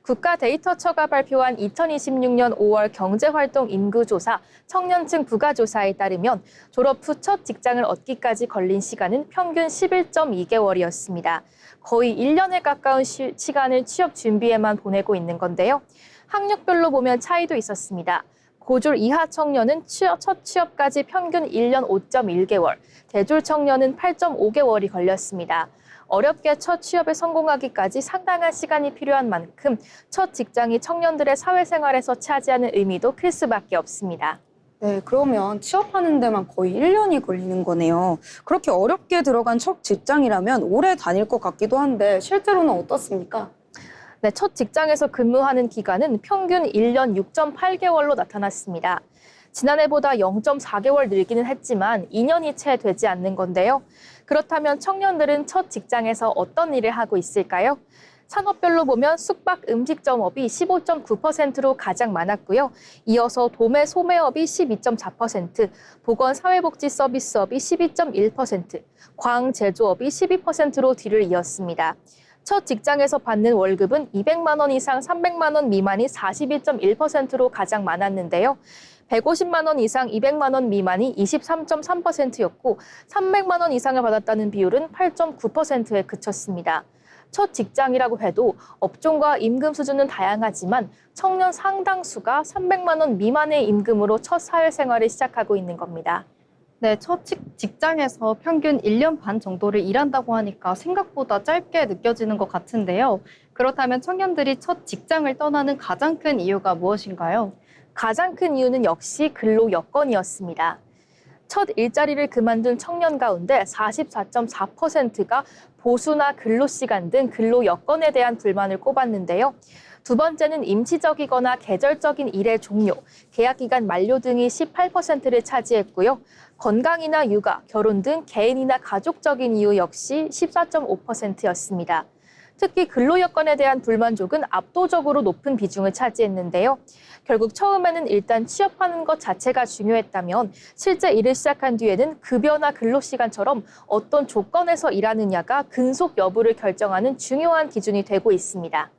국가데이터처가 발표한 2026년 5월 경제활동 인구조사 청년층 부가조사에 따르면 졸업 후 첫 직장을 얻기까지 걸린 시간은 평균 11.2개월이었습니다. 거의 1년에 가까운 시간을 취업 준비에만 보내고 있는 건데요. 학력별로 보면 차이도 있었습니다. 고졸 이하 청년은 첫 취업까지 평균 1년 5.1개월, 대졸 청년은 8.5개월이 걸렸습니다. 어렵게 첫 취업에 성공하기까지 상당한 시간이 필요한 만큼 첫 직장이 청년들의 사회생활에서 차지하는 의미도 클 수밖에 없습니다. 네, 그러면 취업하는 데만 거의 1년이 걸리는 거네요. 그렇게 어렵게 들어간 첫 직장이라면 오래 다닐 것 같기도 한데 실제로는 어떻습니까? 네, 첫 직장에서 근무하는 기간은 평균 1년 6.8개월로 나타났습니다. 지난해보다 0.4개월 늘기는 했지만 2년이 채 되지 않는 건데요. 그렇다면 청년들은 첫 직장에서 어떤 일을 하고 있을까요? 산업별로 보면 숙박 음식점업이 15.9%로 가장 많았고요. 이어서 도매 소매업이 12.4%, 보건사회복지 서비스업이 12.1%, 광제조업이 12%로 뒤를 이었습니다. 첫 직장에서 받는 월급은 200만 원 이상 300만 원 미만이 42.1%로 가장 많았는데요. 150만 원 이상 200만 원 미만이 23.3%였고 300만 원 이상을 받았다는 비율은 8.9%에 그쳤습니다. 첫 직장이라고 해도 업종과 임금 수준은 다양하지만 청년 상당수가 300만 원 미만의 임금으로 첫 사회생활을 시작하고 있는 겁니다. 네, 첫 직장에서 평균 1년 반 정도를 일한다고 하니까 생각보다 짧게 느껴지는 것 같은데요. 그렇다면 청년들이 첫 직장을 떠나는 가장 큰 이유가 무엇인가요? 가장 큰 이유는 역시 근로 여건이었습니다. 첫 일자리를 그만둔 청년 가운데 44.4%가 보수나 근로시간 등 근로 여건에 대한 불만을 꼽았는데요. 두 번째는 임시적이거나 계절적인 일의 종료, 계약기간 만료 등이 18%를 차지했고요. 건강이나 육아, 결혼 등 개인이나 가족적인 이유 역시 14.5%였습니다. 특히 근로여건에 대한 불만족은 압도적으로 높은 비중을 차지했는데요. 결국 처음에는 일단 취업하는 것 자체가 중요했다면 실제 일을 시작한 뒤에는 급여나 근로시간처럼 어떤 조건에서 일하느냐가 근속 여부를 결정하는 중요한 기준이 되고 있습니다.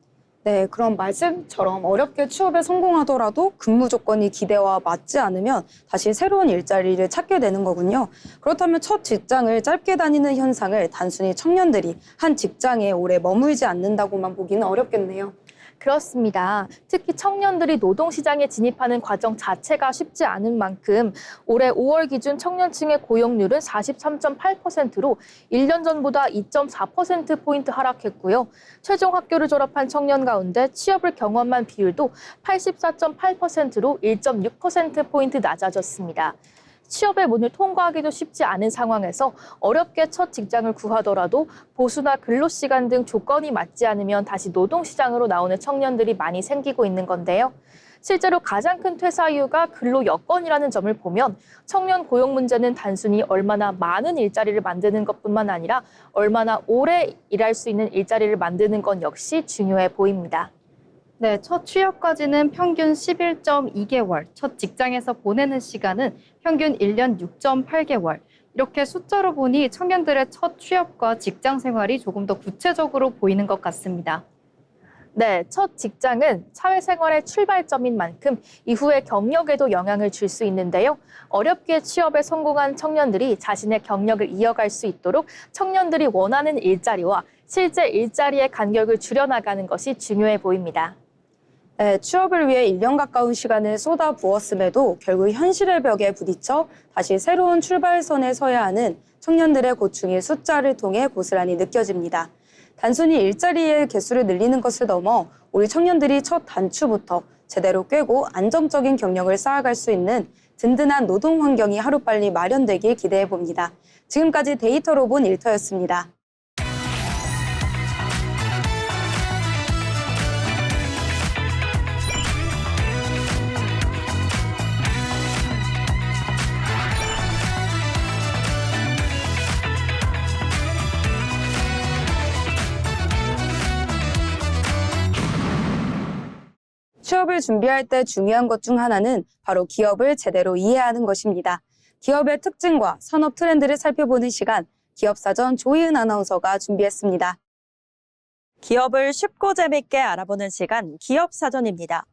네, 그런 말씀처럼 어렵게 취업에 성공하더라도 근무 조건이 기대와 맞지 않으면 다시 새로운 일자리를 찾게 되는 거군요. 그렇다면 첫 직장을 짧게 다니는 현상을 단순히 청년들이 한 직장에 오래 머물지 않는다고만 보기는 어렵겠네요. 그렇습니다. 특히 청년들이 노동시장에 진입하는 과정 자체가 쉽지 않은 만큼 올해 5월 기준 청년층의 고용률은 43.8%로 1년 전보다 2.4%포인트 하락했고요. 최종 학교를 졸업한 청년 가운데 취업을 경험한 비율도 84.8%로 1.6%포인트 낮아졌습니다. 취업의 문을 통과하기도 쉽지 않은 상황에서 어렵게 첫 직장을 구하더라도 보수나 근로시간 등 조건이 맞지 않으면 다시 노동시장으로 나오는 청년들이 많이 생기고 있는 건데요. 실제로 가장 큰 퇴사 이유가 근로 여건이라는 점을 보면 청년 고용 문제는 단순히 얼마나 많은 일자리를 만드는 것뿐만 아니라 얼마나 오래 일할 수 있는 일자리를 만드는 건 역시 중요해 보입니다. 네, 첫 취업까지는 평균 11.2개월, 첫 직장에서 보내는 시간은 평균 1년 6.8개월. 이렇게 숫자로 보니 청년들의 첫 취업과 직장 생활이 조금 더 구체적으로 보이는 것 같습니다. 네, 첫 직장은 사회생활의 출발점인 만큼 이후의 경력에도 영향을 줄 수 있는데요. 어렵게 취업에 성공한 청년들이 자신의 경력을 이어갈 수 있도록 청년들이 원하는 일자리와 실제 일자리의 간격을 줄여나가는 것이 중요해 보입니다. 네, 취업을 위해 1년 가까운 시간을 쏟아 부었음에도 결국 현실의 벽에 부딪혀 다시 새로운 출발선에 서야 하는 청년들의 고충이 숫자를 통해 고스란히 느껴집니다. 단순히 일자리의 개수를 늘리는 것을 넘어 우리 청년들이 첫 단추부터 제대로 꿰고 안정적인 경력을 쌓아갈 수 있는 든든한 노동 환경이 하루빨리 마련되길 기대해 봅니다. 지금까지 데이터로 본 일터였습니다. 취업을 준비할 때 중요한 것 중 하나는 바로 기업을 제대로 이해하는 것입니다. 기업의 특징과 산업 트렌드를 살펴보는 시간, 기업사전 조희은 아나운서가 준비했습니다. 기업을 쉽고 재밌게 알아보는 시간, 기업사전입니다.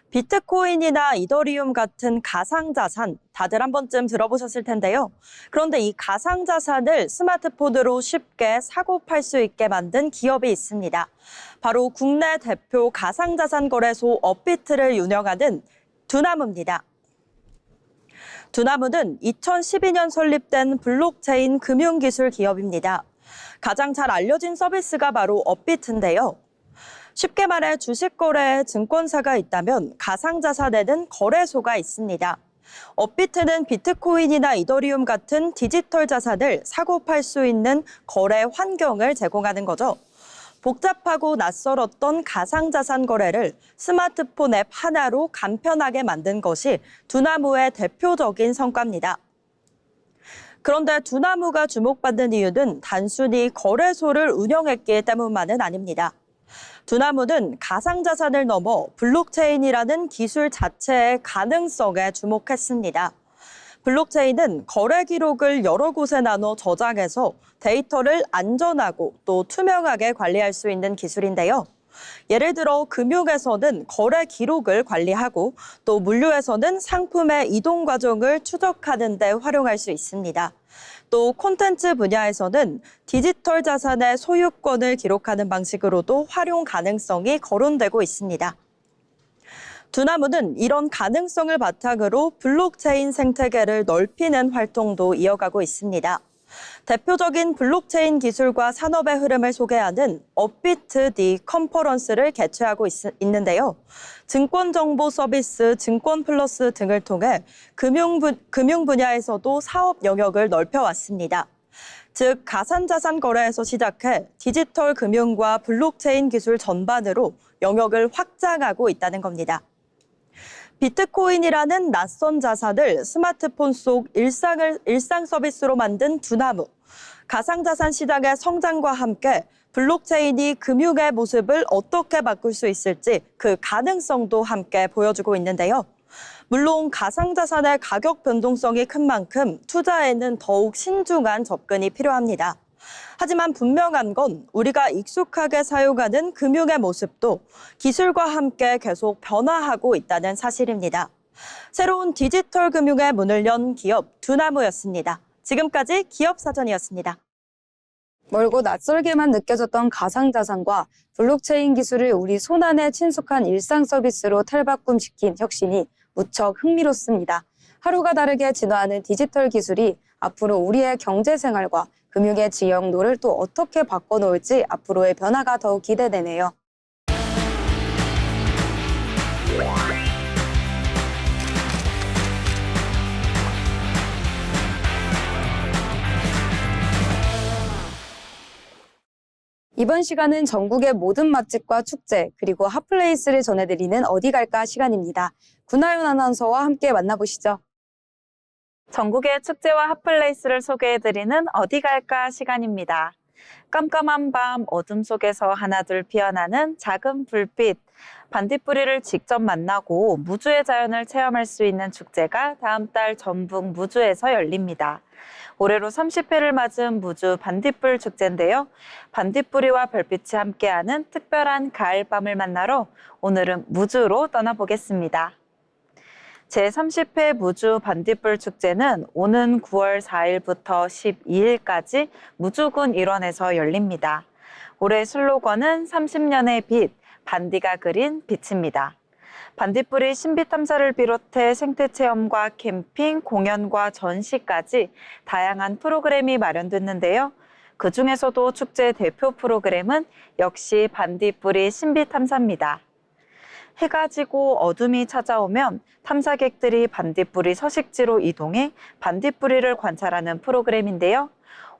비트코인이나 이더리움 같은 가상자산, 다들 한 번쯤 들어보셨을 텐데요. 그런데 이 가상자산을 스마트폰으로 쉽게 사고 팔 수 있게 만든 기업이 있습니다. 바로 국내 대표 가상자산 거래소 업비트를 운영하는 두나무입니다. 두나무는 2012년 설립된 블록체인 금융기술 기업입니다. 가장 잘 알려진 서비스가 바로 업비트인데요. 쉽게 말해 주식 거래에 증권사가 있다면 가상자산에는 거래소가 있습니다. 업비트는 비트코인이나 이더리움 같은 디지털 자산을 사고 팔 수 있는 거래 환경을 제공하는 거죠. 복잡하고 낯설었던 가상자산 거래를 스마트폰 앱 하나로 간편하게 만든 것이 두나무의 대표적인 성과입니다. 그런데 두나무가 주목받는 이유는 단순히 거래소를 운영했기 때문만은 아닙니다. 두나무는 가상자산을 넘어 블록체인이라는 기술 자체의 가능성에 주목했습니다. 블록체인은 거래 기록을 여러 곳에 나눠 저장해서 데이터를 안전하고 또 투명하게 관리할 수 있는 기술인데요. 예를 들어 금융에서는 거래 기록을 관리하고 또 물류에서는 상품의 이동 과정을 추적하는 데 활용할 수 있습니다. 또 콘텐츠 분야에서는 디지털 자산의 소유권을 기록하는 방식으로도 활용 가능성이 거론되고 있습니다. 두나무는 이런 가능성을 바탕으로 블록체인 생태계를 넓히는 활동도 이어가고 있습니다. 대표적인 블록체인 기술과 산업의 흐름을 소개하는 업비트 디 컨퍼런스를 개최하고 있는데요. 증권정보 서비스, 증권플러스 등을 통해 금융 분야에서도 사업 영역을 넓혀왔습니다. 즉, 가상자산 거래에서 시작해 디지털 금융과 블록체인 기술 전반으로 영역을 확장하고 있다는 겁니다. 비트코인이라는 낯선 자산을 스마트폰 속 일상 서비스로 만든 두나무. 가상자산 시장의 성장과 함께 블록체인이 금융의 모습을 어떻게 바꿀 수 있을지 그 가능성도 함께 보여주고 있는데요. 물론 가상자산의 가격 변동성이 큰 만큼 투자에는 더욱 신중한 접근이 필요합니다. 하지만 분명한 건 우리가 익숙하게 사용하는 금융의 모습도 기술과 함께 계속 변화하고 있다는 사실입니다. 새로운 디지털 금융의 문을 연 기업 두나무였습니다. 지금까지 기업사전이었습니다. 멀고 낯설게만 느껴졌던 가상자산과 블록체인 기술을 우리 손안에 친숙한 일상 서비스로 탈바꿈시킨 혁신이 무척 흥미롭습니다. 하루가 다르게 진화하는 디지털 기술이 앞으로 우리의 경제생활과 금융의 지형도를 또 어떻게 바꿔놓을지 앞으로의 변화가 더욱 기대되네요. 이번 시간은 전국의 모든 맛집과 축제 그리고 핫플레이스를 전해드리는 어디 갈까 시간입니다. 구나연 아나운서와 함께 만나보시죠. 전국의 축제와 핫플레이스를 소개해드리는 어디 갈까 시간입니다. 깜깜한 밤 어둠 속에서 하나둘 피어나는 작은 불빛, 반딧불이를 직접 만나고 무주의 자연을 체험할 수 있는 축제가 다음 달 전북 무주에서 열립니다. 올해로 30회를 맞은 무주 반딧불 축제인데요. 반딧불이와 별빛이 함께하는 특별한 가을밤을 만나러 오늘은 무주로 떠나보겠습니다. 제30회 무주 반딧불 축제는 오는 9월 4일부터 12일까지 무주군 일원에서 열립니다. 올해 슬로건은 30년의 빛, 반디가 그린 빛입니다. 반딧불이 신비 탐사를 비롯해 생태 체험과 캠핑, 공연과 전시까지 다양한 프로그램이 마련됐는데요. 그중에서도 축제 대표 프로그램은 역시 반딧불이 신비 탐사입니다. 해가 지고 어둠이 찾아오면 탐사객들이 반딧불이 서식지로 이동해 반딧불이를 관찰하는 프로그램인데요.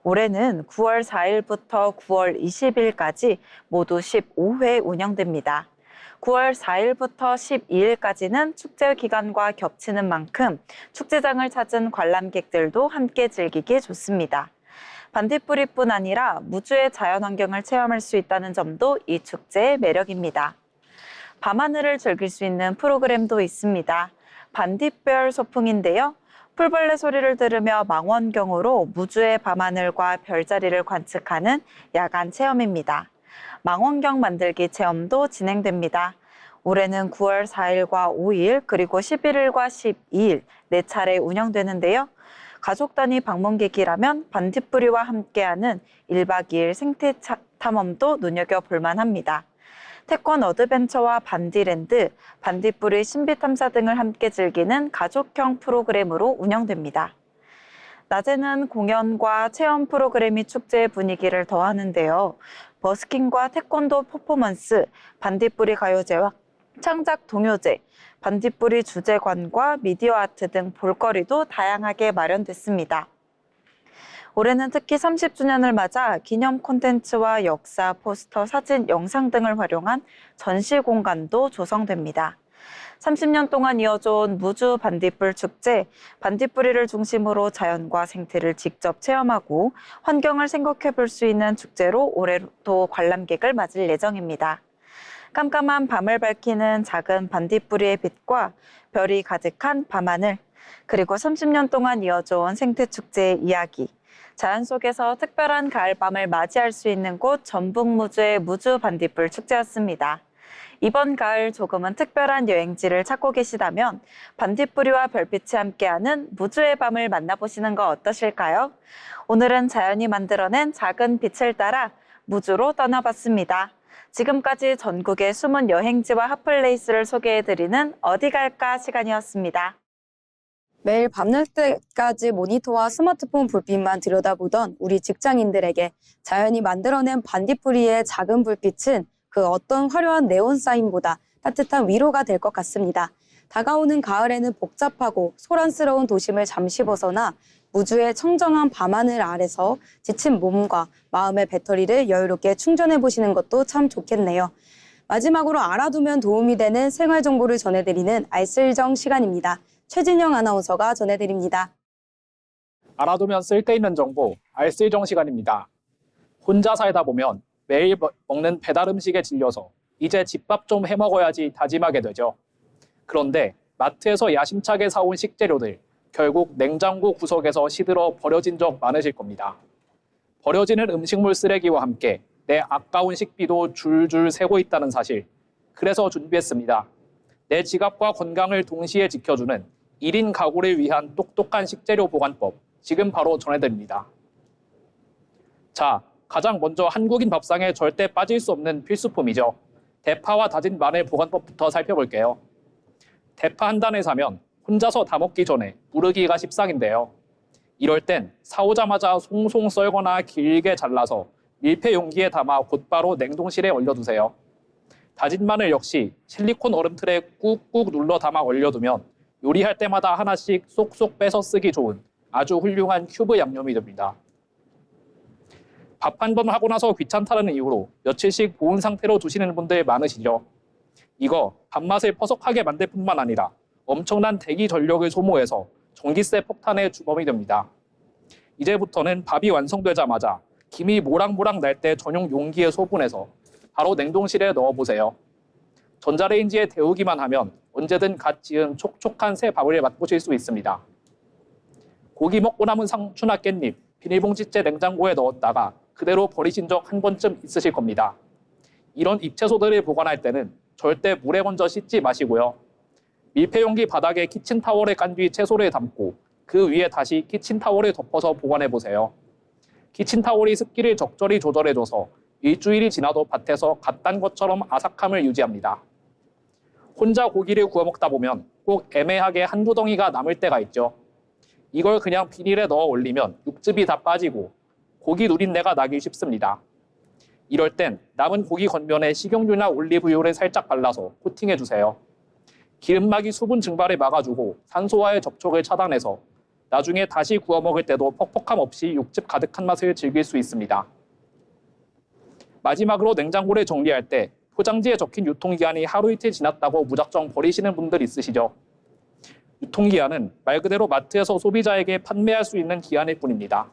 올해는 9월 4일부터 9월 20일까지 모두 15회 운영됩니다. 9월 4일부터 12일까지는 축제 기간과 겹치는 만큼 축제장을 찾은 관람객들도 함께 즐기기 좋습니다. 반딧불이뿐 아니라 무주의 자연환경을 체험할 수 있다는 점도 이 축제의 매력입니다. 밤하늘을 즐길 수 있는 프로그램도 있습니다. 반딧별 소풍인데요. 풀벌레 소리를 들으며 망원경으로 무주의 밤하늘과 별자리를 관측하는 야간 체험입니다. 망원경 만들기 체험도 진행됩니다. 올해는 9월 4일과 5일 그리고 11일과 12일 4차례 운영되는데요. 가족 단위 방문객이라면 반딧불이와 함께하는 1박 2일 생태 탐험도 눈여겨볼 만합니다. 태권 어드벤처와 반디랜드, 반딧불이 신비탐사 등을 함께 즐기는 가족형 프로그램으로 운영됩니다. 낮에는 공연과 체험 프로그램이 축제의 분위기를 더하는데요. 버스킹과 태권도 퍼포먼스, 반딧불이 가요제와 창작 동요제, 반딧불이 주제관과 미디어 아트 등 볼거리도 다양하게 마련됐습니다. 올해는 특히 30주년을 맞아 기념 콘텐츠와 역사, 포스터, 사진, 영상 등을 활용한 전시 공간도 조성됩니다. 30년 동안 이어져온 무주 반딧불 축제, 반딧불이를 중심으로 자연과 생태를 직접 체험하고 환경을 생각해 볼 수 있는 축제로 올해도 관람객을 맞을 예정입니다. 깜깜한 밤을 밝히는 작은 반딧불이의 빛과 별이 가득한 밤하늘, 그리고 30년 동안 이어져온 생태축제의 이야기, 자연 속에서 특별한 가을밤을 맞이할 수 있는 곳 전북 무주의 무주 반딧불 축제였습니다. 이번 가을 조금은 특별한 여행지를 찾고 계시다면 반딧불이와 별빛이 함께하는 무주의 밤을 만나보시는 거 어떠실까요? 오늘은 자연이 만들어낸 작은 빛을 따라 무주로 떠나봤습니다. 지금까지 전국의 숨은 여행지와 핫플레이스를 소개해드리는 어디 갈까 시간이었습니다. 매일 밤늦 때까지 모니터와 스마트폰 불빛만 들여다보던 우리 직장인들에게 자연이 만들어낸 반딧불이의 작은 불빛은 그 어떤 화려한 네온 사인보다 따뜻한 위로가 될 것 같습니다. 다가오는 가을에는 복잡하고 소란스러운 도심을 잠시 벗어나 무주의 청정한 밤하늘 아래서 지친 몸과 마음의 배터리를 여유롭게 충전해 보시는 것도 참 좋겠네요. 마지막으로 알아두면 도움이 되는 생활 정보를 전해드리는 알쓸정 시간입니다. 최진영 아나운서가 전해드립니다. 알아두면 쓸데있는 정보, 알쓸정 시간입니다. 혼자 살다 보면 매일 먹는 배달 음식에 질려서 이제 집밥 좀 해먹어야지 다짐하게 되죠. 그런데 마트에서 야심차게 사온 식재료들 결국 냉장고 구석에서 시들어 버려진 적 많으실 겁니다. 버려지는 음식물 쓰레기와 함께 내 아까운 식비도 줄줄 새고 있다는 사실. 그래서 준비했습니다. 내 지갑과 건강을 동시에 지켜주는 1인 가구를 위한 똑똑한 식재료 보관법. 지금 바로 전해드립니다. 자, 가장 먼저 한국인 밥상에 절대 빠질 수 없는 필수품이죠. 대파와 다진 마늘 보관법부터 살펴볼게요. 대파 한 단을 사면 혼자서 다 먹기 전에 무르기가 십상인데요. 이럴 땐 사오자마자 송송 썰거나 길게 잘라서 밀폐 용기에 담아 곧바로 냉동실에 얼려두세요. 다진 마늘 역시 실리콘 얼음틀에 꾹꾹 눌러 담아 얼려두면 요리할 때마다 하나씩 쏙쏙 빼서 쓰기 좋은 아주 훌륭한 큐브 양념이 됩니다. 밥 한 번 하고 나서 귀찮다는 이유로 며칠씩 보온 상태로 두시는 분들 많으시죠? 이거 밥맛을 퍼석하게 만들 뿐만 아니라 엄청난 대기 전력을 소모해서 전기세 폭탄의 주범이 됩니다. 이제부터는 밥이 완성되자마자 김이 모락모락 날 때 전용 용기에 소분해서 바로 냉동실에 넣어보세요. 전자레인지에 데우기만 하면 언제든 갓 지은 촉촉한 새 밥을 맛보실 수 있습니다. 고기 먹고 남은 상추나 깻잎, 비닐봉지째 냉장고에 넣었다가 그대로 버리신 적 한 번쯤 있으실 겁니다. 이런 잎채소들을 보관할 때는 절대 물에 먼저 씻지 마시고요. 밀폐용기 바닥에 키친타월을 깐 뒤 채소를 담고 그 위에 다시 키친타월을 덮어서 보관해보세요. 키친타월이 습기를 적절히 조절해줘서 일주일이 지나도 밭에서 갓 딴 것처럼 아삭함을 유지합니다. 혼자 고기를 구워 먹다 보면 꼭 애매하게 한두 덩이가 남을 때가 있죠. 이걸 그냥 비닐에 넣어 올리면 육즙이 다 빠지고 고기 누린내가 나기 쉽습니다. 이럴 땐 남은 고기 겉면에 식용유나 올리브유를 살짝 발라서 코팅해주세요. 기름막이 수분 증발을 막아주고 산소와의 접촉을 차단해서 나중에 다시 구워 먹을 때도 퍽퍽함 없이 육즙 가득한 맛을 즐길 수 있습니다. 마지막으로 냉장고를 정리할 때 포장지에 적힌 유통기한이 하루 이틀 지났다고 무작정 버리시는 분들 있으시죠? 유통기한은 말 그대로 마트에서 소비자에게 판매할 수 있는 기한일 뿐입니다.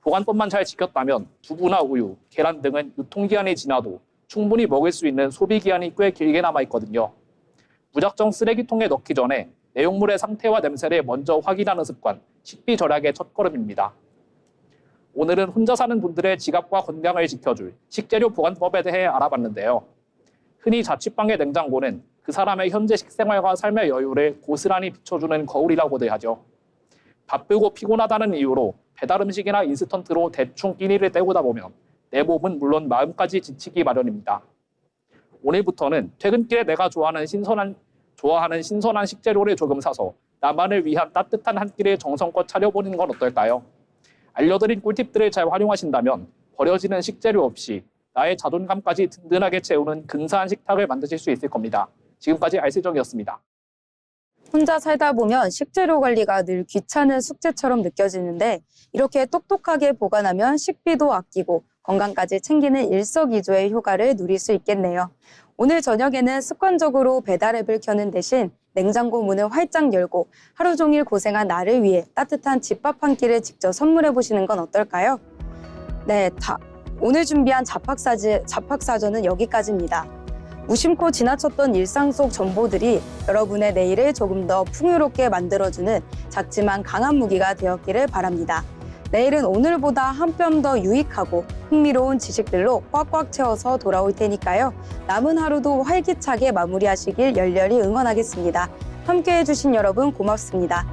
보관법만 잘 지켰다면 두부나 우유, 계란 등은 유통기한이 지나도 충분히 먹을 수 있는 소비기한이 꽤 길게 남아있거든요. 무작정 쓰레기통에 넣기 전에 내용물의 상태와 냄새를 먼저 확인하는 습관, 식비 절약의 첫걸음입니다. 오늘은 혼자 사는 분들의 지갑과 건강을 지켜줄 식재료 보관법에 대해 알아봤는데요. 흔히 자취방의 냉장고는 그 사람의 현재 식생활과 삶의 여유를 고스란히 비춰주는 거울이라고들 하죠. 바쁘고 피곤하다는 이유로 배달 음식이나 인스턴트로 대충 끼니를 때우다 보면 내 몸은 물론 마음까지 지치기 마련입니다. 오늘부터는 퇴근길에 내가 좋아하는 신선한 식재료를 조금 사서 나만을 위한 따뜻한 한 끼를 정성껏 차려보는 건 어떨까요? 알려드린 꿀팁들을 잘 활용하신다면 버려지는 식재료 없이 나의 자존감까지 든든하게 채우는 근사한 식탁을 만드실 수 있을 겁니다. 지금까지 알쓸정이었습니다. 혼자 살다 보면 식재료 관리가 늘 귀찮은 숙제처럼 느껴지는데 이렇게 똑똑하게 보관하면 식비도 아끼고 건강까지 챙기는 일석이조의 효과를 누릴 수 있겠네요. 오늘 저녁에는 습관적으로 배달 앱을 켜는 대신 냉장고 문을 활짝 열고 하루 종일 고생한 나를 위해 따뜻한 집밥 한 끼를 직접 선물해 보시는 건 어떨까요? 네, 오늘 준비한 잡학사전은 여기까지입니다. 무심코 지나쳤던 일상 속 정보들이 여러분의 내일을 조금 더 풍요롭게 만들어주는 작지만 강한 무기가 되었기를 바랍니다. 내일은 오늘보다 한 뼘 더 유익하고 흥미로운 지식들로 꽉꽉 채워서 돌아올 테니까요. 남은 하루도 활기차게 마무리하시길 열렬히 응원하겠습니다. 함께해 주신 여러분 고맙습니다.